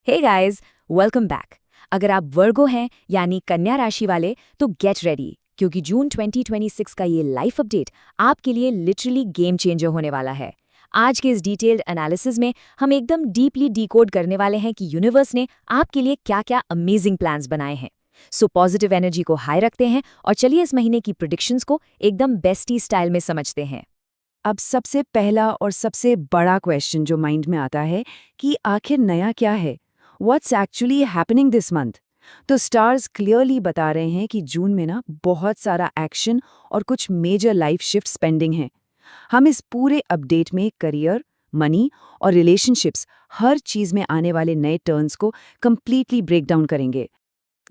Hey guys, welcome back. अगर आप वर्गो हैं यानी कन्या राशि वाले तो गेट रेडी, क्योंकि जून 2026 का ये लाइफ अपडेट आपके लिए लिटरली गेम चेंजर होने वाला है। आज के इस डिटेल्ड एनालिसिस में हम एकदम डीपली डिकोड करने वाले हैं कि यूनिवर्स ने आपके लिए क्या-क्या अमेजिंग प्लान्स बनाए हैं। सो पॉजिटिव एनर्जी को हाई रखते हैं और चलिए इस महीने की प्रेडिक्शंस को एकदम बेस्टी स्टाइल में समझते हैं। अब सबसे पहला और सबसे बड़ा क्वेश्चन जो माइंड में आता है कि आखिर नया क्या है? What's actually happening this month? तो स्टार्स क्लियरली बता रहे हैं कि जून में ना बहुत सारा एक्शन और कुछ मेजर लाइफ शिफ्ट्स पेंडिंग हैं। हम इस पूरे अपडेट में करियर, मनी और रिलेशनशिप्स हर चीज में आने वाले नए टर्न्स को कंप्लीटली ब्रेक डाउन करेंगे।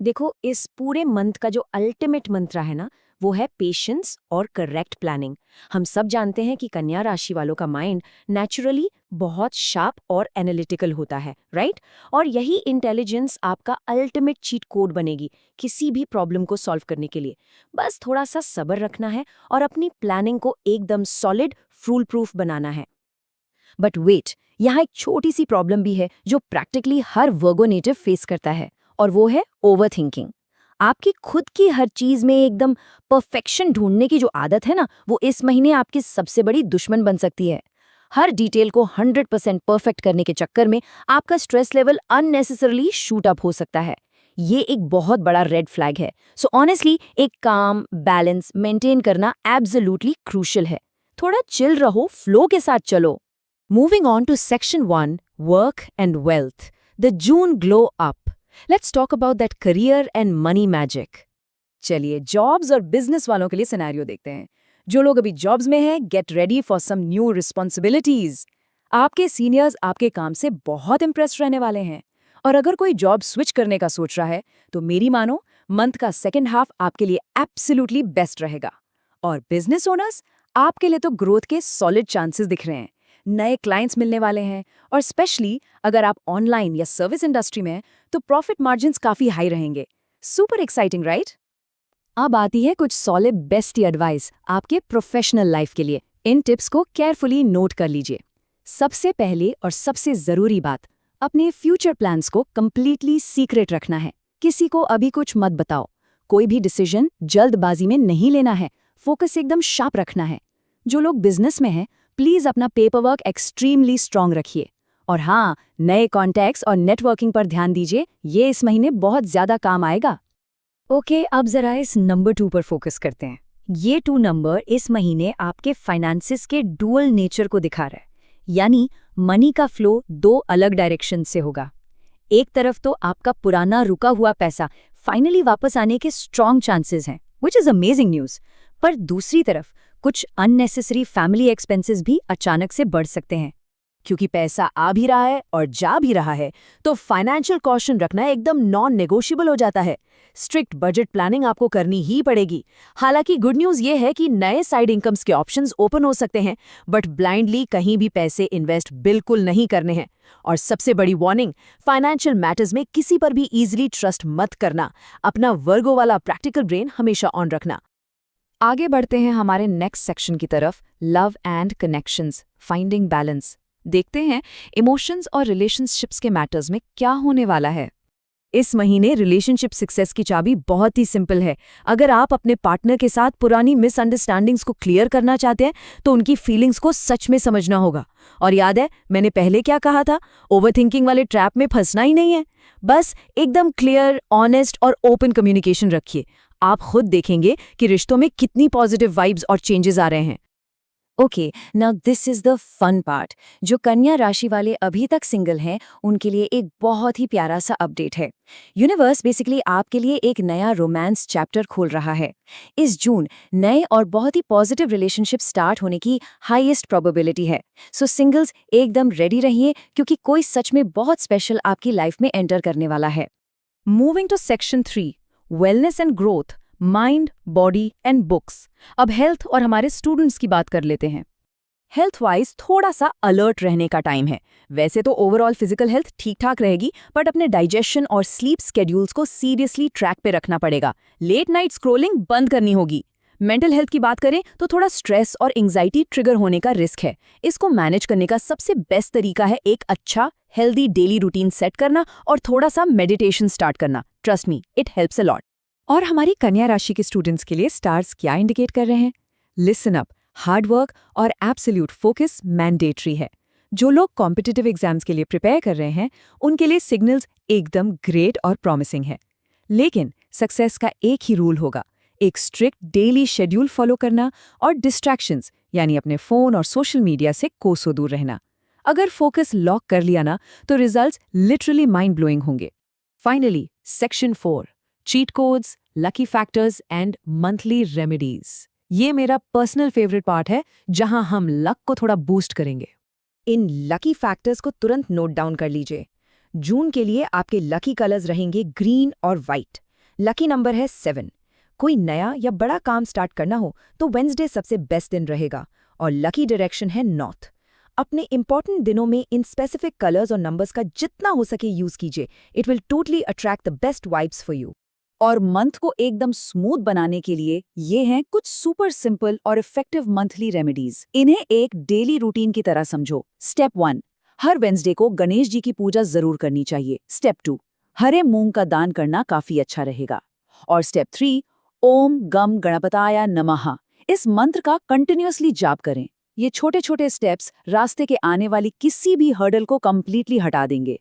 देखो, इस पूरे मंथ का जो अल्टीमेट मंत्र है ना, वो है पेशेंस और करेक्ट प्लानिंग। हम सब जानते हैं कि कन्या राशि वालों का माइंड नेचुरली बहुत शार्प और एनालिटिकल होता है, राइट? और यही इंटेलिजेंस आपका अल्टीमेट चीट कोड बनेगी किसी भी प्रॉब्लम को सॉल्व करने के लिए। बस थोड़ा सा सब्र रखना है और अपनी प्लानिंग को एकदम सॉलिड, फूल प्रूफ बनाना है। बट वेट, यहाँ एक छोटी सी प्रॉब्लम भी है जो प्रैक्टिकली हर वर्गो नेटिव फेस करता है, और वो है ओवर थिंकिंग। आपकी खुद की हर चीज में एकदम परफेक्शन ढूंढने की जो आदत है ना, वो इस महीने आपकी सबसे बड़ी दुश्मन बन सकती है। हर डिटेल को 100% परफेक्ट करने के चक्कर में आपका stress level unnecessarily shoot up हो सकता है। ये एक बहुत बड़ा रेड फ्लैग है। सो ऑनेस्टली एक काम बैलेंस मेंटेन करना एब्सोल्युटली क्रूशियल है। थोड़ा चिल रहो, फ्लो के साथ चलो। Moving on to section 1, work and wealth, the June glow up. Let's talk about that career and money magic. चलिए जॉब्स और बिजनेस वालों के लिए सिनेरियो देखते हैं। जो लोग अभी जॉब्स में हैं, get ready for some new responsibilities. आपके सीनियर्स आपके काम से बहुत इंप्रेस रहने वाले हैं। और अगर कोई जॉब स्विच करने का सोच रहा है तो मेरी मानो, मंथ का सेकेंड हाफ आपके लिए एब्सोल्युटली बेस्ट रहेगा। और बिजनेस ओनर्स, आपके लिए तो ग्रोथ के सॉलिड चांसेस दिख रहे हैं। नए क्लाइंट्स मिलने वाले हैं, और स्पेशली अगर आप ऑनलाइन या सर्विस इंडस्ट्री में हैं तो प्रॉफिट मार्जिन्स काफी हाई रहेंगे। Super exciting, right? अब आती है कुछ सॉलिड बेस्ट एडवाइस आपके प्रोफेशनल लाइफ के लिए। इन टिप्स को केयरफुली नोट कर लीजिए। सबसे पहले और सबसे जरूरी बात, अपने फ्यूचर प्लान्स को कंप्लीटली सीक्रेट रखना है। किसी को अभी कुछ मत बताओ। कोई भी डिसीजन जल्दबाजी में नहीं लेना है। फोकस एकदम शार्प रखना है। जो लोग बिजनेस में हैं, प्लीज अपना पेपरवर्क एक्सट्रीमली स्ट्रांग रखिए। और हाँ, नए कॉन्टैक्ट्स और नेटवर्किंग पर ध्यान दीजिए। ये इस महीने बहुत ज्यादा काम आएगा। ओके, अब जरा इस नंबर 2 पर फोकस करते हैं। ये 2 नंबर इस महीने आपके फाइनेंसिस के डुअल नेचर को दिखा रहा है। यानी मनी का फ्लो 2 अलग डायरेक्शन से होगा। एक तरफ तो आपका पुराना रुका हुआ पैसा फाइनली वापस आने के स्ट्रॉन्ग चांसेस हैं, विच इज अमेजिंग न्यूज। पर दूसरी तरफ कुछ अननेसेसरी फैमिली एक्सपेंसेस भी अचानक से बढ़ सकते हैं। क्योंकि पैसा आ भी रहा है और जा भी रहा है, तो फाइनेंशियल कॉशन रखना एकदम नॉन नेगोशिएबल हो जाता है। स्ट्रिक्ट बजट प्लानिंग आपको करनी ही पड़ेगी। हालांकि गुड न्यूज़ ये है कि नए साइड इनकम्स के ऑप्शंस ओपन हो सकते हैं, बट ब्लाइंडली कहीं भी पैसे इन्वेस्ट बिल्कुल नहीं करने हैं। और सबसे बड़ी वार्निंग, फाइनेंशियल मैटर्स में किसी पर भी इजीली ट्रस्ट मत करना। अपना वर्गो वाला प्रैक्टिकल ब्रेन हमेशा ऑन रखना। आगे बढ़ते हैं हमारे नेक्स्ट सेक्शन की तरफ, love and connections, finding balance. देखते हैं इमोशंस और रिलेशनशिप्स के मैटर्स में क्या होने वाला है। इस महीने रिलेशनशिप सक्सेस की चाबी बहुत ही सिंपल है। अगर आप अपने पार्टनर के साथ पुरानी मिसअंडरस्टैंडिंग्स को क्लियर करना चाहते हैं तो उनकी फीलिंग्स को सच में समझना होगा। और याद है मैंने पहले क्या कहा था, ओवरथिंकिंग वाले ट्रैप में फंसना ही नहीं है। बस एकदम क्लियर, ऑनेस्ट और ओपन कम्युनिकेशन रखिए। आप खुद देखेंगे कि रिश्तों में कितनी पॉजिटिव वाइब्स और चेंजेस आ रहे हैं। Okay, now this is the fun part. जो कन्या राशि वाले अभी तक सिंगल हैं, उनके लिए एक बहुत ही प्यारा सा अपडेट है। यूनिवर्स बेसिकली आपके लिए एक नया रोमांस चैप्टर खोल रहा है। इस जून नए और बहुत ही पॉजिटिव रिलेशनशिप स्टार्ट होने की हाईएस्ट प्रोबेबिलिटी है। सो सिंगल्स एकदम रेडी रहिए, क्योंकि कोई सच में बहुत स्पेशल आपकी लाइफ में एंटर करने वाला है। Moving to section 3, wellness and growth, mind, body and books. अब हेल्थ और हमारे स्टूडेंट्स की बात कर लेते हैं। हेल्थ वाइज थोड़ा सा अलर्ट रहने का टाइम है। वैसे तो ओवरऑल फिजिकल हेल्थ ठीक ठाक रहेगी, बट अपने डाइजेशन और स्लीप स्केड्यूल्स को सीरियसली ट्रैक पे रखना पड़ेगा। लेट नाइट स्क्रोलिंग बंद करनी होगी। मेंटल हेल्थ की बात करें तो थोड़ा स्ट्रेस और एंजाइटी ट्रिगर होने का रिस्क है। इसको मैनेज करने का सबसे बेस्ट तरीका है एक अच्छा हेल्दी डेली रूटीन सेट करना और थोड़ा सा मेडिटेशन स्टार्ट करना। Trust me, it helps a lot. और हमारी कन्या राशि के स्टूडेंट्स के लिए स्टार्स क्या इंडिकेट कर रहे हैं? लिसन अप, हार्ड वर्क और एब्सोल्यूट फोकस मैंडेटरी है। जो लोग कॉम्पिटिटिव एग्जाम्स के लिए प्रिपेयर कर रहे हैं, उनके लिए सिग्नल्स एकदम ग्रेट और प्रॉमिसिंग है। लेकिन सक्सेस का एक ही रूल होगा, एक स्ट्रिक्ट डेली शेड्यूल फॉलो करना और डिस्ट्रैक्शंस यानी अपने फोन और सोशल मीडिया से कोसों दूर रहना। अगर फोकस लॉक कर लिया ना, तो रिजल्ट्स लिटरली माइंड ब्लोइंग होंगे। Finally, section 4, cheat codes, lucky factors and monthly remedies. ये मेरा पर्सनल फेवरेट पार्ट है, जहां हम लक को थोड़ा बूस्ट करेंगे। इन लकी फैक्टर्स को तुरंत नोट डाउन कर लीजिए। जून के लिए आपके लकी कलर्स रहेंगे ग्रीन और वाइट। लकी नंबर है 7। कोई नया या बड़ा काम स्टार्ट करना हो तो वेंसडे सबसे बेस्ट दिन रहेगा। और लकी डायरेक्शन है नॉर्थ। अपने इंपॉर्टेंट दिनों में इन स्पेसिफिक कलर्स और नंबर्स का जितना हो सके यूज कीजिए। It will totally attract the best vibes for you. और मंथ को एकदम स्मूथ बनाने के लिए ये हैं कुछ सुपर सिंपल और इफेक्टिव मंथली रेमेडीज। इन्हें एक डेली रूटीन की तरह समझो। स्टेप 1, हर वेंसडे को गणेश जी की पूजा जरूर करनी चाहिए। स्टेप 2, हरे मूंग का दान करना काफी अच्छा रहेगा। और स्टेप 3, ओम गम गणपताय नमः, इस मंत्र का कंटिन्यूअसली जाप करें। ये छोटे छोटे स्टेप्स रास्ते के आने वाली किसी भी हर्डल को कंप्लीटली हटा देंगे।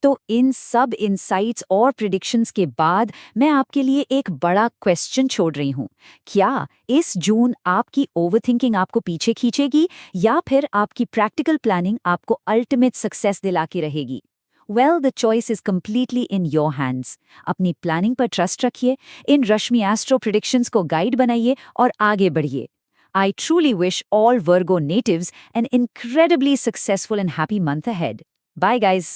तो इन सब इनसाइट्स और प्रिडिक्शंस के बाद मैं आपके लिए एक बड़ा क्वेश्चन छोड़ रही हूँ। क्या इस जून आपकी ओवरथिंकिंग आपको पीछे खींचेगी या फिर आपकी प्रैक्टिकल प्लानिंग आपको अल्टीमेट सक्सेस दिला के रहेगी? Well, the choice is completely in your hands. अपनी प्लानिंग पर ट्रस्ट रखिए, इन रश्मि एस्ट्रो प्रिडिक्शंस को गाइड बनाइए और आगे बढ़िए। I truly wish all Virgo natives an incredibly successful and happy month ahead. Bye, guys.